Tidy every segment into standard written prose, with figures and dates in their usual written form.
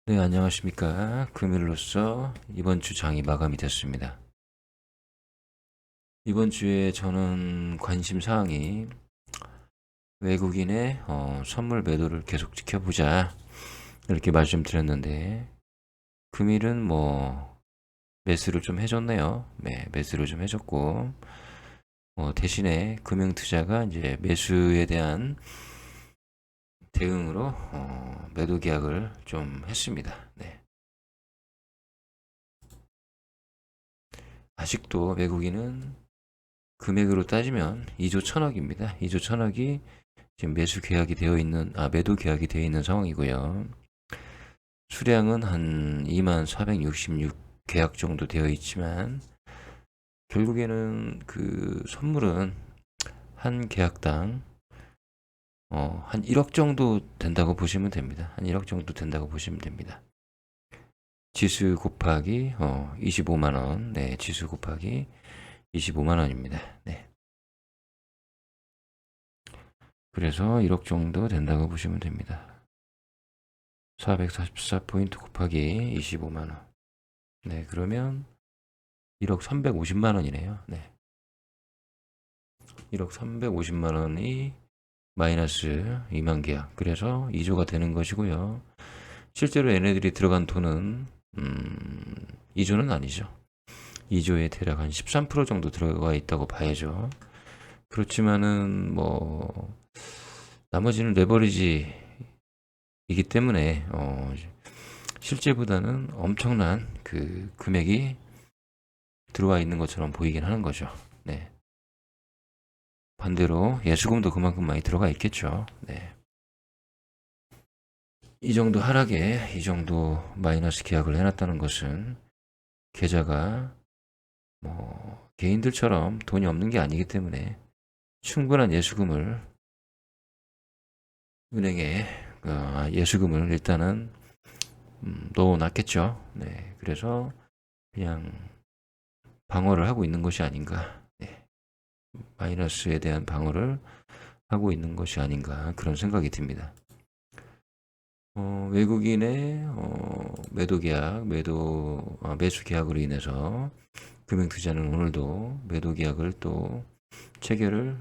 네, 안녕하십니까. 금일로써 이번 주 장이 마감이 됐습니다. 이번 주에 저는 관심 사항이 외국인의 선물 매도를 계속 지켜보자 이렇게 말씀드렸는데 금일은 뭐 매수를 좀 해줬네요. 네, 매수를 좀 해줬고 대신에 금융투자가 이제 매수에 대한 대응으로 매도 계약을 좀 했습니다. 네. 아직도 외국인은 금액으로 따지면 2조 1천억입니다. 2조 1천억이 지금 매수 계약이 되어 있는, 매도 계약이 되어 있는 상황이고요. 수량은 한 2466 계약 정도 되어 있지만, 결국에는 그 선물은 한 계약당, 한 1억 정도 된다고 보시면 됩니다. 한 1억 정도 된다고 보시면 됩니다. 지수 곱하기, 25만원. 네, 지수 곱하기 25만원입니다. 네. 그래서 1억 정도 된다고 보시면 됩니다. 444포인트 곱하기 25만원. 네, 그러면 1억 350만원이네요. 네. 1억 350만원이 마이너스 2만 계약. 그래서 2조가 되는 것이고요. 실제로 얘네들이 들어간 돈은, 2조는 아니죠. 2조에 대략 한 13% 정도 들어가 있다고 봐야죠. 그렇지만은, 나머지는 레버리지이기 때문에, 실제보다는 엄청난 그 금액이 들어와 있는 것처럼 보이긴 하는 거죠. 네. 반대로 예수금도 그만큼 많이 들어가 있겠죠. 네. 이 정도 하락에 이 정도 마이너스 계약을 해놨다는 것은 계좌가 개인들처럼 돈이 없는 게 아니기 때문에 충분한 예수금을 은행에 예수금을 일단은 넣어놨겠죠. 네. 그래서 그냥 방어를 하고 있는 것이 아닌가. 네. 마이너스에 대한 방어를 하고 있는 것이 아닌가 그런 생각이 듭니다. 외국인의 매도 계약, 매수 계약으로 인해서 금융투자는 오늘도 매도 계약을 또 체결을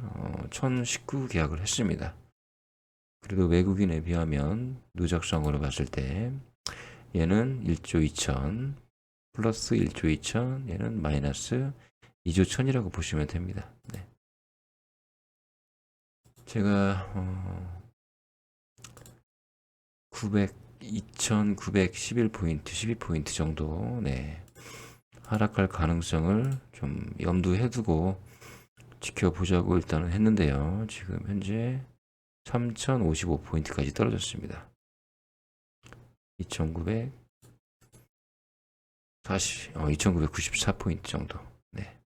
1019 계약을 했습니다. 그래도 외국인에 비하면 누적성으로 봤을 때 얘는 1조 2천 플러스 1조 2천 얘는 마이너스 2조 1000이라고 보시면 됩니다. 네. 제가 2911포인트, 12포인트 정도, 네, 하락할 가능성을 좀 염두에 두고 지켜보자고 일단은 했는데요. 지금 현재 3055포인트까지 떨어졌습니다. 2994포인트 정도. 네.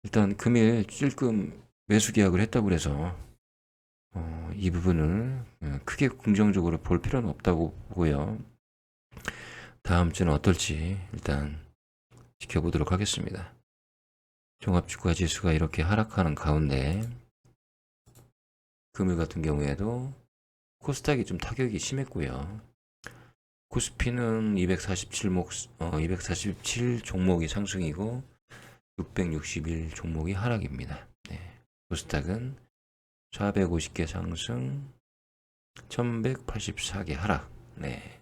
일단 금일 찔끔 매수 계약을 했다고 해서 이 부분을 크게 긍정적으로 볼 필요는 없다고 보고요. 다음 주는 어떨지 일단 지켜보도록 하겠습니다. 종합주가 지수가 이렇게 하락하는 가운데 금일 같은 경우에도 코스닥이 좀 타격이 심했고요. 코스피는 247 종목이 상승이고 661 종목이 하락입니다. 네. 코스닥은 450개 상승, 1184개 하락. 네.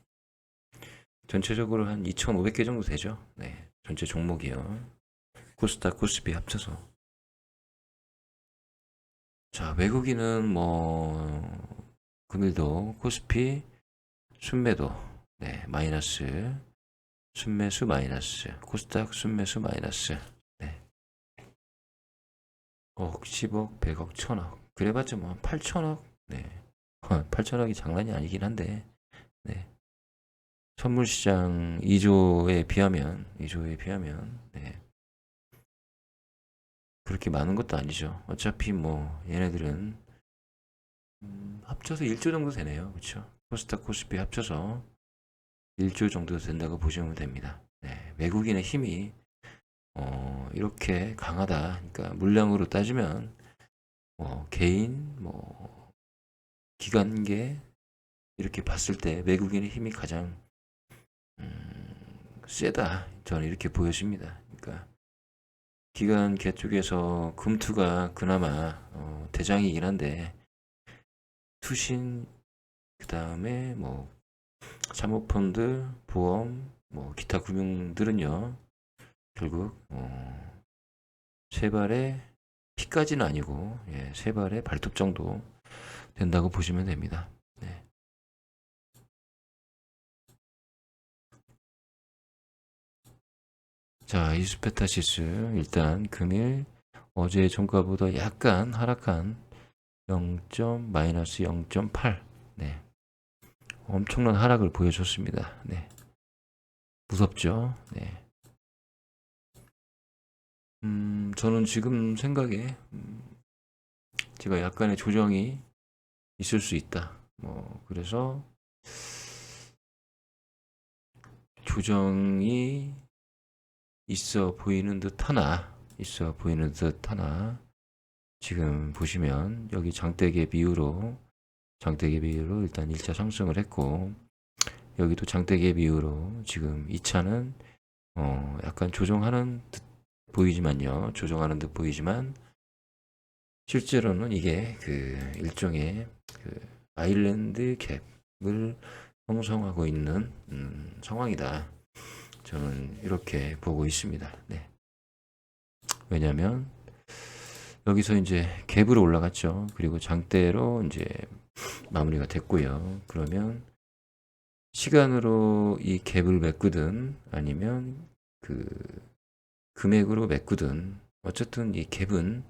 전체적으로 한 2500개 정도 되죠. 네. 전체 종목이요. 코스닥, 코스피 합쳐서. 자, 외국인은 금일도 코스피 순매도, 네, 마이너스, 순매수 마이너스, 코스닥 순매수 마이너스, 네. 5억, 10억, 100억, 1000억. 그래봤자 뭐 8천억, 네. 8천억이 장난이 아니긴 한데, 네. 선물시장 2조에 비하면, 네. 그렇게 많은 것도 아니죠. 어차피 얘네들은 합쳐서 1조 정도 되네요. 그렇죠? 코스닥 코스피 합쳐서 1조 정도 된다고 보시면 됩니다. 네, 외국인의 힘이 이렇게 강하다. 그러니까 물량으로 따지면 개인, 기관계 이렇게 봤을 때 외국인의 힘이 가장 세다. 저는 이렇게 보여집니다. 그러니까 기관계 쪽에서 금투가 그나마 대장이긴 한데 투신 그 다음에 뭐 사모펀드, 보험, 뭐 기타 금융들은요 결국 세 발의 피까지는 아니고 세 발의 발톱 정도 된다고 보시면 됩니다. 네. 자, 이스페타시스 일단 금일 어제 종가보다 약간 하락한 0.-0.8 네. 엄청난 하락을 보여줬습니다. 네. 무섭죠? 네. 저는 지금 생각에 제가 약간의 조정이 있을 수 있다. 뭐 그래서 조정이 있어 보이는 듯 하나 지금 보시면 여기 장대갭 이후로 일단 1차 상승을 했고 여기도 장대갭 이후로 지금 2차는 약간 조정하는 듯 보이지만 실제로는 이게 그 일종의 그 아일랜드 갭을 형성하고 있는 상황이다. 저는 이렇게 보고 있습니다. 네. 왜냐하면 여기서 이제 갭으로 올라갔죠. 그리고 장대로 이제 마무리가 됐고요. 그러면 시간으로 이 갭을 메꾸든 아니면 그 금액으로 메꾸든 어쨌든 이 갭은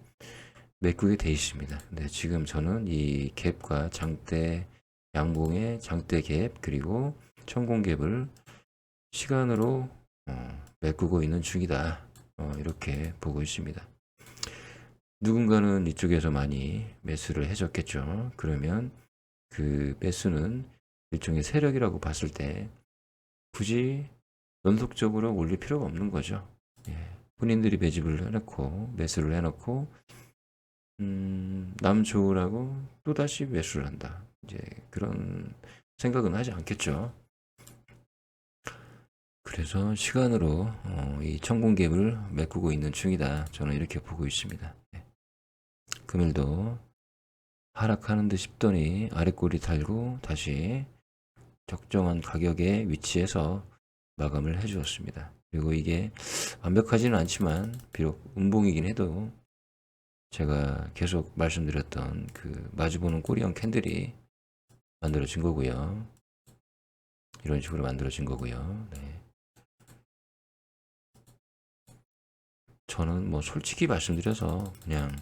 메꾸게 돼 있습니다. 근데 지금 저는 이 갭과 장대 양봉의 장대 갭 그리고 천공 갭을 시간으로 메꾸고 있는 중이다. 이렇게 보고 있습니다. 누군가는 이쪽에서 많이 매수를 해줬겠죠. 그러면 그 매수는 일종의 세력이라고 봤을 때 굳이 연속적으로 올릴 필요가 없는 거죠. 본인들이 매집을 해놓고 매수를 해놓고 남 좋으라고 또다시 매수를 한다. 이제 그런 생각은 하지 않겠죠. 그래서 시간으로 이 천공갭을 메꾸고 있는 중이다. 저는 이렇게 보고 있습니다. 금일도 하락하는 듯 싶더니 아랫골이 달고 다시 적정한 가격의 위치에서 마감을 해 주었습니다. 그리고 이게 완벽하지는 않지만 비록 음봉이긴 해도 제가 계속 말씀드렸던 그 마주보는 꼬리형 캔들이 만들어진 거고요. 이런 식으로 만들어진 거고요. 네. 저는 뭐 솔직히 말씀드려서 그냥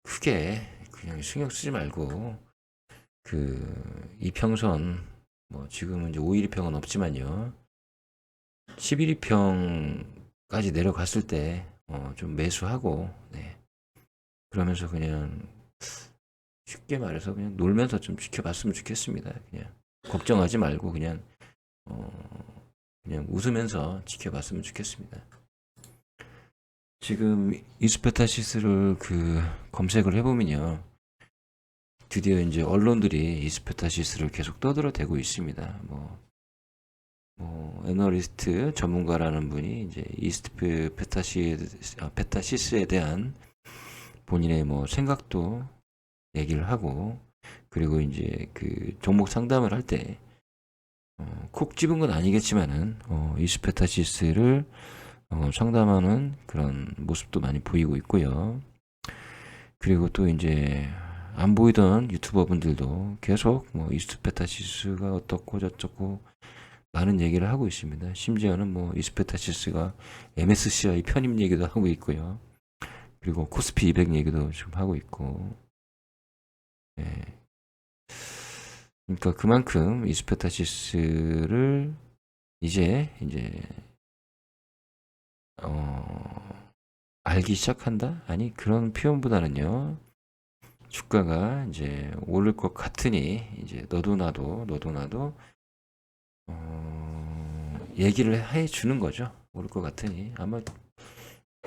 크게 그냥 신경 쓰지 말고 그 이평선 뭐 지금은 이제 512평은 없지만요. 1112평까지 내려갔을 때 좀 매수하고 네. 그러면서 그냥 쉽게 말해서 그냥 놀면서 좀 지켜봤으면 좋겠습니다. 그냥 걱정하지 말고 그냥 웃으면서 지켜봤으면 좋겠습니다. 지금 이스페타시스를 그 검색을 해보면요. 드디어 이제 언론들이 이스페타시스를 계속 떠들어대고 있습니다. 뭐 애널리스트 전문가라는 분이 이제 페타시스에 대한 본인의 뭐 생각도 얘기를 하고 그리고 이제 그 종목 상담을 할 때 콕 집은 건 아니겠지만은 이스페타시스를 상담하는 그런 모습도 많이 보이고 있고요. 그리고 또 이제 안 보이던 유튜버 분들도 계속 뭐 이스페타시스가 어떻고 저쩌고 많은 얘기를 하고 있습니다. 심지어는 뭐 이스페타시스가 MSCI 편입 얘기도 하고 있고요. 그리고 코스피 200 얘기도 지금 하고 있고. 네. 그러니까 그만큼 이스페타시스를 이제 알기 시작한다? 아니 그런 표현보다는요. 주가가 이제 오를 것 같으니 이제 너도 나도 얘기를 해 주는 거죠. 오를 것 같으니 아마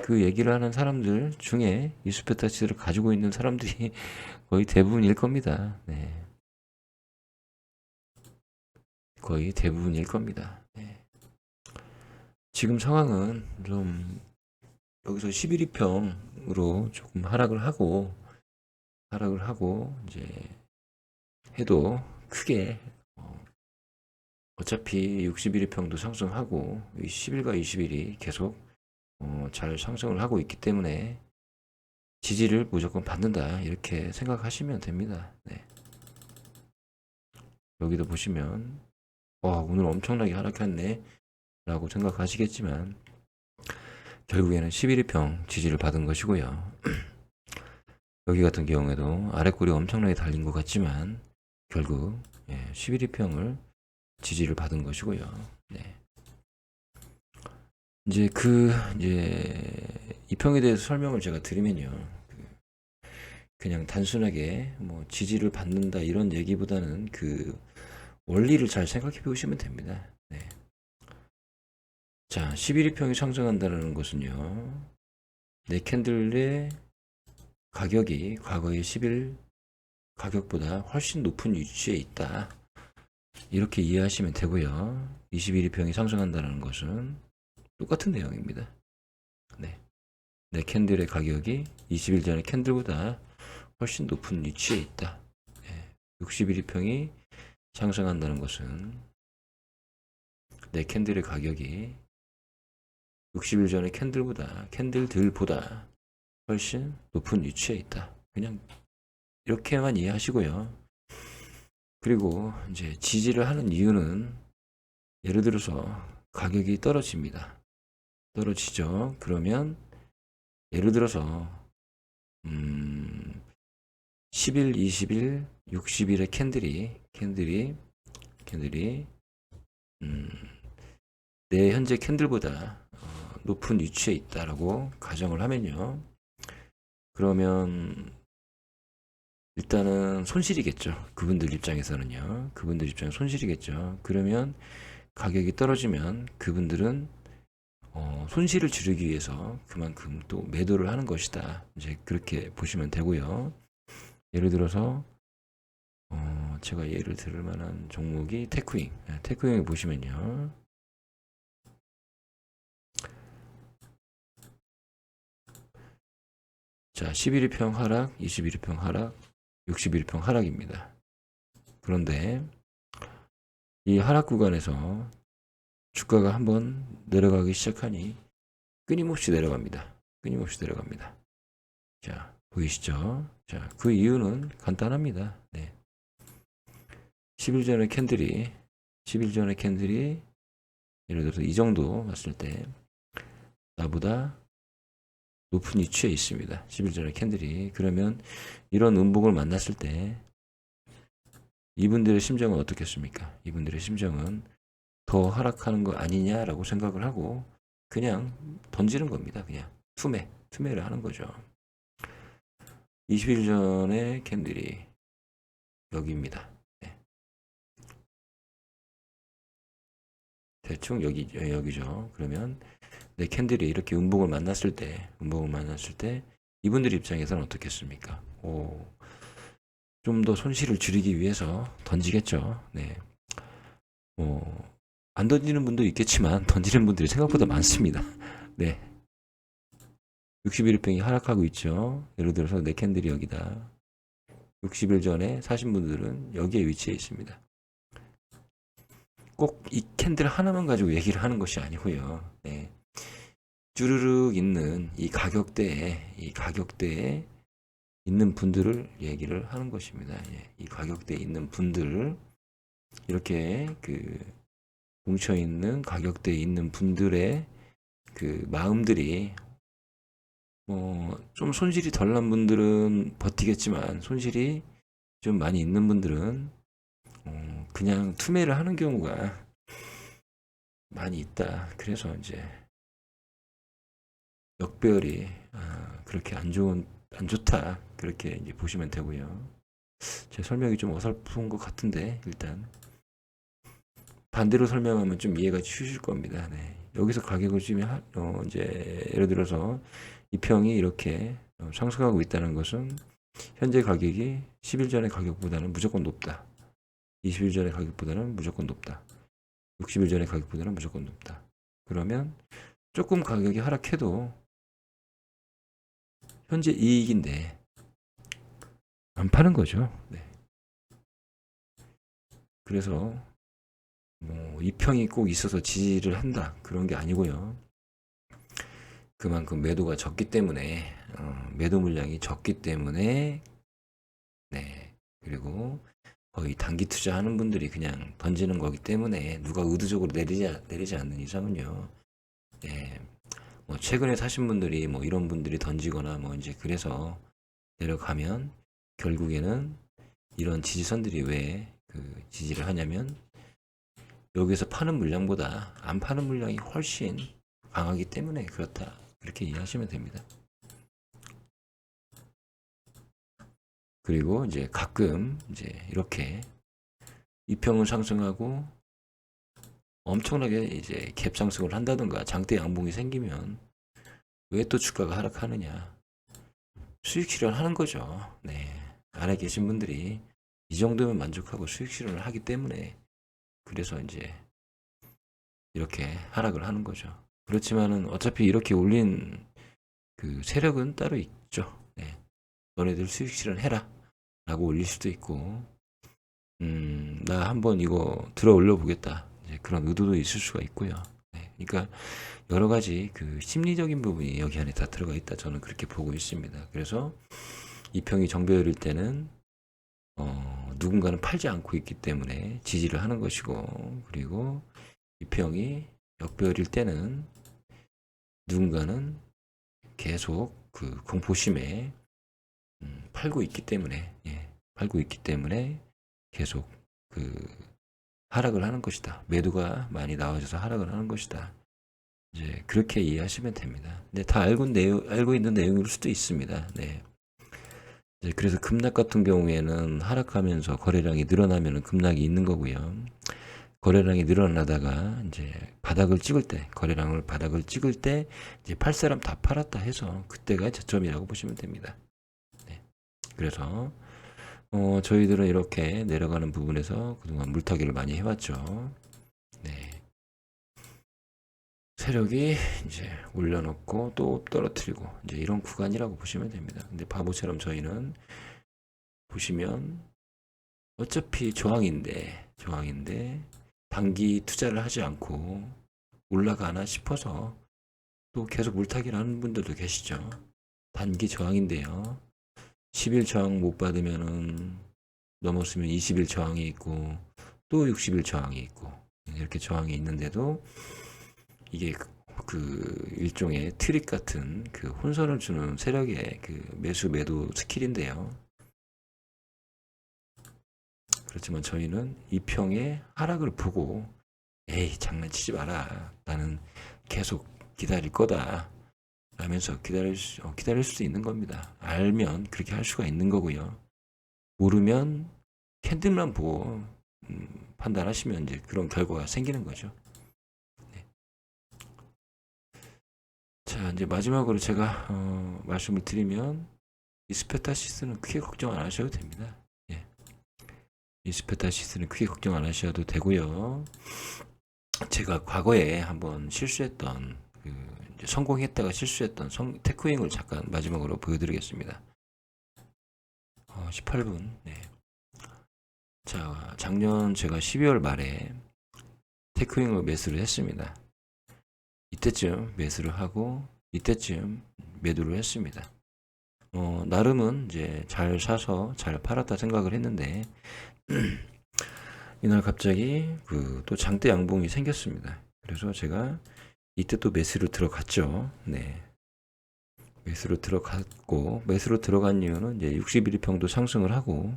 그 얘기를 하는 사람들 중에 이수페타치드를 가지고 있는 사람들이 거의 대부분일 겁니다. 네. 거의 대부분일 겁니다. 네. 지금 상황은 좀 여기서 11위평으로 조금 하락을 하고 이제 해도 크게 어차피 61위평도 상승하고 10일과 20일이 계속 잘 상승을 하고 있기 때문에 지지를 무조건 받는다 이렇게 생각하시면 됩니다. 네. 여기도 보시면 오늘 엄청나게 하락했네 라고 생각하시겠지만 결국에는 11위평 지지를 받은 것이고요. 여기 같은 경우에도 아랫골이 엄청나게 달린 것 같지만 결국 11위평을 지지를 받은 것이고요. 네. 이제 이 평에 대해서 설명을 제가 드리면요. 그냥 단순하게 뭐 지지를 받는다 이런 얘기보다는 그 원리를 잘 생각해 보시면 됩니다. 네. 자, 11위평이 상승한다는 것은요. 네 캔들의 가격이 과거의 10일 가격보다 훨씬 높은 위치에 있다. 이렇게 이해하시면 되고요. 21위평이 상승한다는 것은 똑같은 내용입니다. 네. 네 캔들의 가격이 20일 전의 캔들보다 훨씬 높은 위치에 있다. 네. 61위평이 상승한다는 것은 네 캔들의 가격이 60일 전의 캔들들보다 훨씬 높은 위치에 있다. 그냥 이렇게만 이해하시고요. 그리고 이제 지지를 하는 이유는 예를 들어서 가격이 떨어집니다. 떨어지죠. 그러면 예를 들어서 10일, 20일, 60일의 캔들이 내 현재 캔들보다 높은 위치에 있다라고 가정을 하면요. 그러면 일단은 손실이겠죠. 그분들 입장에서는요. 그분들 입장에 손실이겠죠. 그러면 가격이 떨어지면 그분들은 손실을 줄이기 위해서 그만큼 또 매도를 하는 것이다. 이제 그렇게 보시면 되고요. 예를 들어서 제가 예를 들을 만한 종목이 테크윙. 테크윙을 보시면요. 자, 11위평 하락, 21위평 하락, 61위평 하락입니다. 그런데 이 하락 구간에서 주가가 한번 내려가기 시작하니 끊임없이 내려갑니다. 자, 보이시죠? 자, 그 이유는 간단합니다. 네. 10일 전의 캔들이 예를 들어서 이 정도 봤을 때 나보다 높은 위치에 있습니다. 10일 전의 캔들이. 그러면 이런 음봉을 만났을 때 이분들의 심정은 어떻겠습니까? 이분들의 심정은 더 하락하는 거 아니냐라고 생각을 하고 그냥 던지는 겁니다. 그냥 투매를 하는 거죠. 20일 전의 캔들이 여기입니다. 네. 대충 여기죠. 그러면 내 캔들이 이렇게 음봉을 만났을 때 이분들 입장에서는 어떻겠습니까? 좀 더 손실을 줄이기 위해서 던지겠죠. 네. 안 던지는 분도 있겠지만 던지는 분들이 생각보다 많습니다. 네. 61일평이 하락하고 있죠. 예를 들어서 내 캔들이 여기다. 60일 전에 사신 분들은 여기에 위치해 있습니다. 꼭 이 캔들 하나만 가지고 얘기를 하는 것이 아니고요. 네. 쭈르륵 있는 이 가격대에 있는 분들을 얘기를 하는 것입니다. 예. 이 가격대에 있는 분들 이렇게 뭉쳐 있는 가격대에 있는 분들의 그 마음들이 좀 손실이 덜 난 분들은 버티겠지만 손실이 좀 많이 있는 분들은 그냥 투매를 하는 경우가 많이 있다. 그래서 이제 역배열이 그렇게 안 좋다. 그렇게 이제 보시면 되고요. 제 설명이 좀 어설픈 것 같은데 일단 반대로 설명하면 좀 이해가 쉬우실 겁니다. 네. 여기서 가격을 지금 이제 예를 들어서 이평이 이렇게 상승하고 있다는 것은 현재 가격이 10일 전의 가격보다는 무조건 높다. 20일 전의 가격보다는 무조건 높다. 60일 전의 가격보다는 무조건 높다. 그러면 조금 가격이 하락해도 현재 이익인데 안 파는 거죠. 네. 그래서 뭐 이평이 꼭 있어서 지지를 한다 그런 게 아니고요. 그만큼 매도가 적기 때문에 매도 물량이 적기 때문에 네. 그리고 거의 단기 투자하는 분들이 그냥 던지는 거기 때문에 누가 의도적으로 내리지 않는 이상은요. 네. 뭐 최근에 사신 분들이 뭐 이런 분들이 던지거나 뭐 이제 그래서 내려가면 결국에는 이런 지지선들이 왜 그 지지를 하냐면 여기서 파는 물량보다 안 파는 물량이 훨씬 강하기 때문에 그렇다. 그렇게 이해하시면 됩니다. 그리고 이제 가끔 이제 이렇게 이평은 상승하고 엄청나게 이제 갭 상승을 한다든가 장대 양봉이 생기면 왜 또 주가가 하락하느냐? 수익 실현하는 거죠. 네. 안에 계신 분들이 이 정도면 만족하고 수익 실현을 하기 때문에 그래서 이제 이렇게 하락을 하는 거죠. 그렇지만은 어차피 이렇게 올린 그 세력은 따로 있죠. 네. 너네들 수익 실현해라 라고 올릴 수도 있고 나 한번 이거 들어 올려 보겠다 그런 의도도 있을 수가 있고요. 네. 그러니까 여러 가지 그 심리적인 부분이 여기 안에 다 들어가 있다 저는 그렇게 보고 있습니다. 그래서 이평이 정배열일 때는 누군가는 팔지 않고 있기 때문에 지지를 하는 것이고, 그리고 이평이 역배열일 때는 누군가는 계속 그 공포심에 팔고 있기 때문에 팔고 있기 때문에 계속 그 하락을 하는 것이다. 매도가 많이 나와져서 하락을 하는 것이다. 이제 그렇게 이해하시면 됩니다. 근데 다 알고 있는 내용일 수도 있습니다. 네. 그래서 급락 같은 경우에는 하락하면서 거래량이 늘어나면 급락이 있는 거고요. 거래량이 늘어나다가 이제 바닥을 찍을 때, 거래량을 바닥을 찍을 때 이제 팔 사람 다 팔았다 해서 그때가 저점이라고 보시면 됩니다. 네. 그래서 저희들은 이렇게 내려가는 부분에서 그동안 물타기를 많이 해왔죠. 네. 세력이 이제 올려놓고 또 떨어뜨리고 이제 이런 구간이라고 보시면 됩니다. 근데 바보처럼 저희는 보시면 어차피 저항인데 단기 투자를 하지 않고 올라가나 싶어서 또 계속 물타기를 하는 분들도 계시죠. 단기 저항인데요. 10일 저항 못 받으면은 넘었으면 20일 저항이 있고 또 60일 저항이 있고 이렇게 저항이 있는데도 이게 그 일종의 트릭 같은 그 혼선을 주는 세력의 그 매수 매도 스킬인데요. 그렇지만 저희는 이평의 하락을 보고 에이 장난치지 마라. 나는 계속 기다릴 거다. 라면서 기다릴 수도 있는 겁니다. 알면 그렇게 할 수가 있는 거고요. 모르면 캔들만 보고 판단하시면 이제 그런 결과가 생기는 거죠. 네. 자, 이제 마지막으로 제가 말씀을 드리면 이스페타시스는 크게 걱정 안 하셔도 됩니다. 예. 이스페타시스는 크게 걱정 안 하셔도 되고요. 제가 과거에 한번 실수했던 이제 성공했다가 실수했던 테크윙을 잠깐 마지막으로 보여드리겠습니다. 18분. 네. 자, 작년 제가 12월 말에 테크윙을 매수를 했습니다. 이때쯤 매수를 하고 이때쯤 매도를 했습니다. 나름은 이제 잘 사서 잘 팔았다 생각을 했는데 이날 갑자기 또 장대 양봉이 생겼습니다. 그래서 제가 이때 또 매수로 들어갔죠. 네. 매수로 들어갔고 매수로 들어간 이유는 이제 61평도 상승을 하고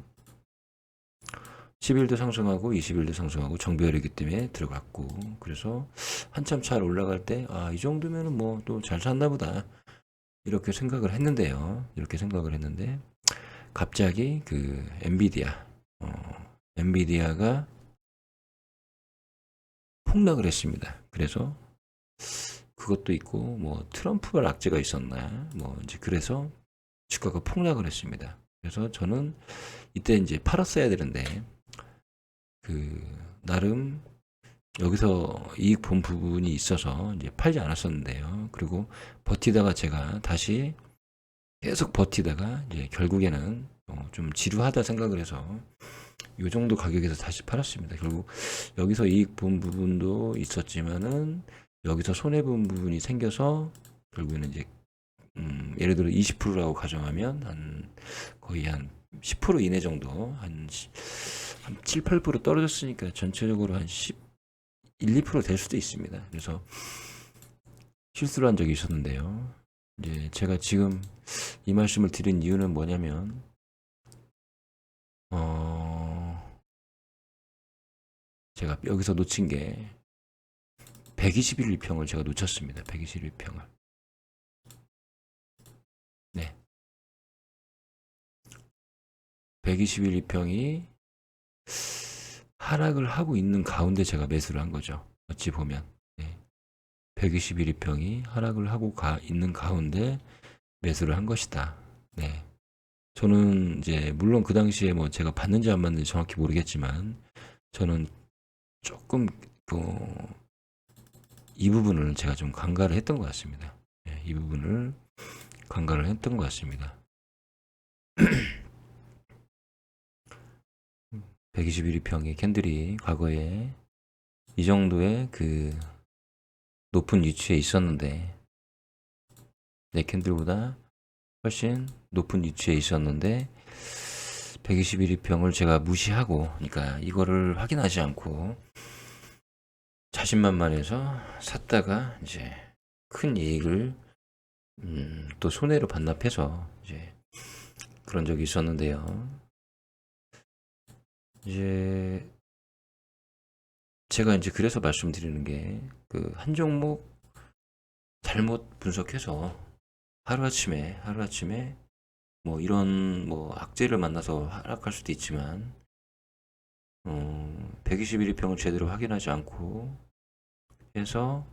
10일도 상승하고 20일도 상승하고 정배열이기 때문에 들어갔고 그래서 한참 잘 올라갈 때 이 정도면은 뭐 또 잘 샀나 보다 이렇게 생각을 했는데요. 이렇게 생각을 했는데 갑자기 그 엔비디아가 폭락을 했습니다. 그래서 그것도 있고 뭐 트럼프 악재가 있었나 뭐 이제 그래서 주가가 폭락을 했습니다. 그래서 저는 이때 이제 팔았어야 되는데 그 나름 여기서 이익 본 부분이 있어서 이제 팔지 않았었는데요. 그리고 버티다가 제가 다시 계속 버티다가 이제 결국에는 좀 지루하다 생각을 해서 이 정도 가격에서 다시 팔았습니다. 결국 여기서 이익 본 부분도 있었지만은 여기서 손해 본 부분이 생겨서 결국에는 이제 예를 들어 20%라고 가정하면 거의 한 10% 이내 정도 한 7, 8% 떨어졌으니까 전체적으로 한 1, 2%될 수도 있습니다. 그래서 실수를 한 적이 있었는데요. 이제 제가 지금 이 말씀을 드린 이유는 뭐냐면 제가 여기서 놓친 게 121일평을 제가 놓쳤습니다. 121평을. 네. 121일평이 하락을 하고 있는 가운데 제가 매수를 한 거죠. 어찌 보면. 네. 121일평이 하락을 하고 있는 가운데 매수를 한 것이다. 네. 저는 이제 물론 그 당시에 뭐 제가 받는지 안 받는지 정확히 모르겠지만 저는 조금 이 부분을 제가 좀 간과를 했던 것 같습니다. 네, 이 부분을 간과를 했던 것 같습니다. 121일평의 캔들이 과거에 이 정도의 그 높은 위치에 있었는데 내 캔들보다 훨씬 높은 위치에 있었는데 121일평을 제가 무시하고 그러니까 이거를 확인하지 않고 자신만만해서 샀다가 이제 큰 이익을 또 손해로 반납해서 이제 그런 적이 있었는데요. 이제 제가 이제 그래서 말씀드리는 게 그 한 종목 잘못 분석해서 하루아침에 뭐 이런 뭐 악재를 만나서 하락할 수도 있지만 121일평을 제대로 확인하지 않고 해서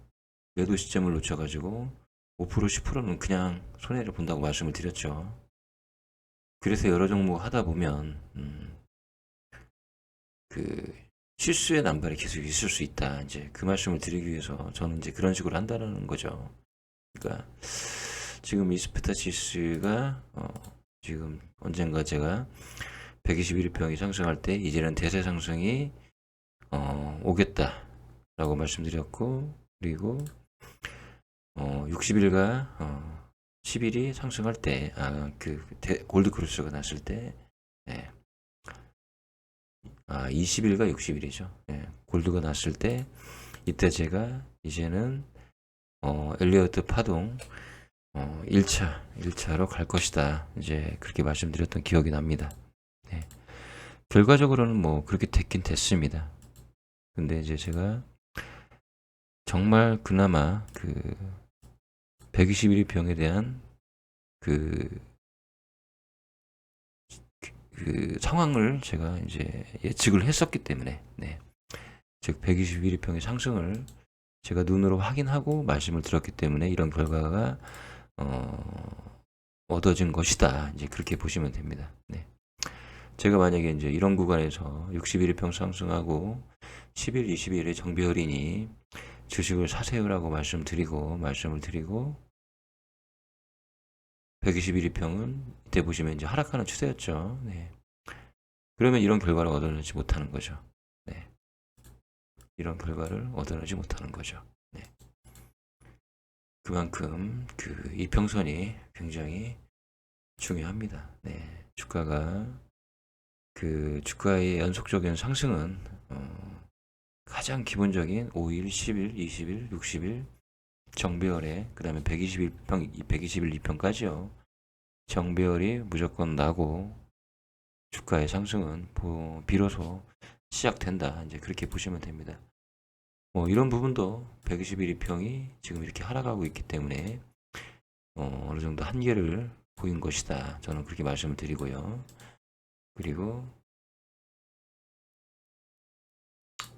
매도 시점을 놓쳐가지고 5% 10%는 그냥 손해를 본다고 말씀을 드렸죠. 그래서 여러 종목 하다 보면 그 실수의 남발이 계속 있을 수 있다. 이제 그 말씀을 드리기 위해서 저는 이제 그런 식으로 한다는 거죠. 그러니까 지금 이스페타시스가 지금 언젠가 제가 121일평이 상승할 때 이제는 대세 상승이 오겠다라고 말씀드렸고 그리고 60일과 10일이 상승할 때 골드 크루스가 났을 때 네. 20일과 60일이죠. 네. 골드가 났을 때 이때 제가 이제는 엘리어트 파동 1차로 갈 것이다. 이제 그렇게 말씀드렸던 기억이 납니다. 네. 결과적으로는 뭐 그렇게 됐긴 됐습니다. 근데 이제 제가 정말 그나마 그 121일평에 대한 그 상황을 제가 이제 예측을 했었기 때문에, 네. 즉 121일평의 상승을 제가 눈으로 확인하고 말씀을 드렸기 때문에 이런 결과가 얻어진 것이다. 이제 그렇게 보시면 됩니다. 네. 제가 만약에 이제 이런 구간에서 61일평 상승하고 10일, 20일에 정배열이니 주식을 사세요라고 말씀을 드리고 121일평은 이때 보시면 이제 하락하는 추세였죠. 네. 그러면 이런 결과를 얻어내지 못하는 거죠. 네. 이런 결과를 얻어내지 못하는 거죠. 네. 그만큼 그 이평선이 굉장히 중요합니다. 네. 주가의 연속적인 상승은 가장 기본적인 5일, 10일, 20일, 60일 정배열에 그 다음에 121일평까지요. 정배열이 무조건 나고 주가의 상승은 비로소 시작된다. 이제 그렇게 보시면 됩니다. 뭐 이런 부분도 121일평이 지금 이렇게 하락하고 있기 때문에 어느 정도 한계를 보인 것이다. 저는 그렇게 말씀을 드리고요. 그리고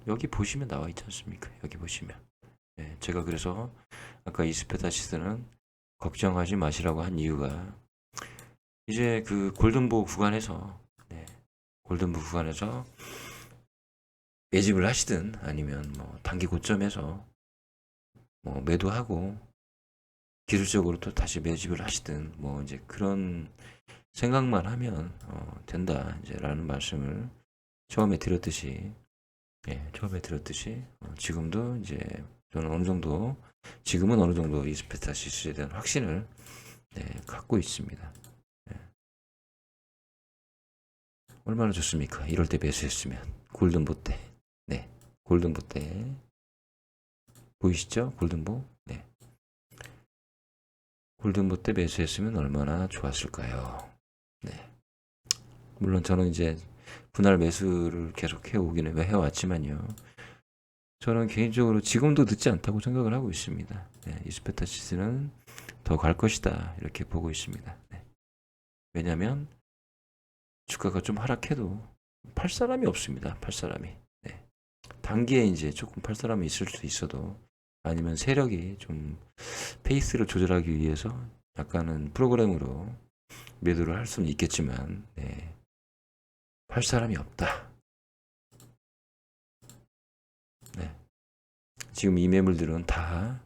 여기 보시면 나와 있지 않습니까? 여기 보시면 네, 제가 그래서 아까 이스페타시스는 걱정하지 마시라고 한 이유가 이제 그 골든보 구간에서 네, 골든보 구간에서 매집을 하시든 아니면 뭐 단기 고점에서 뭐 매도하고 기술적으로 또 다시 매집을 하시든 뭐 이제 그런 생각만 하면 된다 이제라는 말씀을 처음에 드렸듯이 처음에 들었듯이 지금도 이제 저는 어느 정도 지금은 어느 정도 이스페타시스에 대한 확신을 갖고 있습니다. 얼마나 좋습니까? 이럴 때 매수했으면 골든보 때, 네, 골든보 때 보이시죠? 골든보, 네, 골든보 때 매수했으면 얼마나 좋았을까요? 네, 물론 저는 이제 분할 매수를 계속 해오기는 해왔지만요. 저는 개인적으로 지금도 늦지 않다고 생각을 하고 있습니다. 네, 이스페타시스는 더 갈 것이다 이렇게 보고 있습니다. 네. 왜냐하면 주가가 좀 하락해도 팔 사람이 없습니다. 팔 사람이. 네. 단기에 이제 조금 팔 사람이 있을 수 있어도 아니면 세력이 좀 페이스를 조절하기 위해서 약간은 프로그램으로 매도를 할 수는 있겠지만 네. 팔 사람이 없다. 네. 지금 이 매물들은 다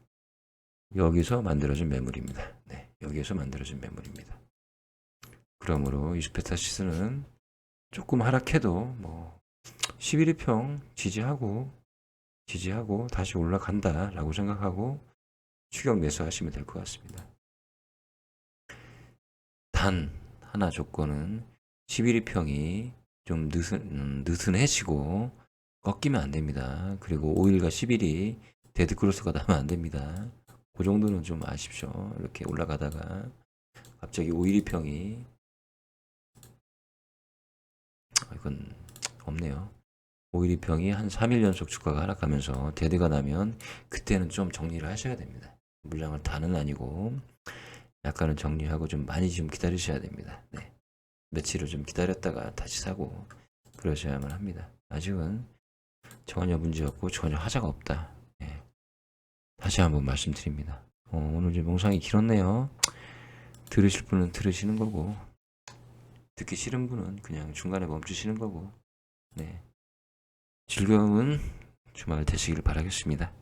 여기서 만들어진 매물입니다. 네. 여기에서 만들어진 매물입니다. 그러므로 이스페타시스는 조금 하락해도 뭐 11위평 지지하고 다시 올라간다라고 생각하고 추격 매수하시면 될 것 같습니다. 단 하나 조건은 11위평이 좀 느슨해지고 꺾이면 안 됩니다. 그리고 5일과 10일이 데드크로스가 나면 안 됩니다. 그 정도는 좀 아십시오. 이렇게 올라가다가 갑자기 5일이평이 이건 없네요. 5일이평이 한 3일 연속 주가가 하락하면서 데드가 나면 그때는 좀 정리를 하셔야 됩니다. 물량을 다는 아니고 약간은 정리하고 좀 많이 좀 기다리셔야 됩니다. 네. 며칠을 좀 기다렸다가 다시 사고 그러셔야만 합니다. 아직은 전혀 문제 없고 전혀 하자가 없다. 네. 다시 한번 말씀드립니다. 오늘 좀 영상이 길었네요. 들으실 분은 들으시는 거고 듣기 싫은 분은 그냥 중간에 멈추시는 거고 네. 즐거운 주말 되시길 바라겠습니다.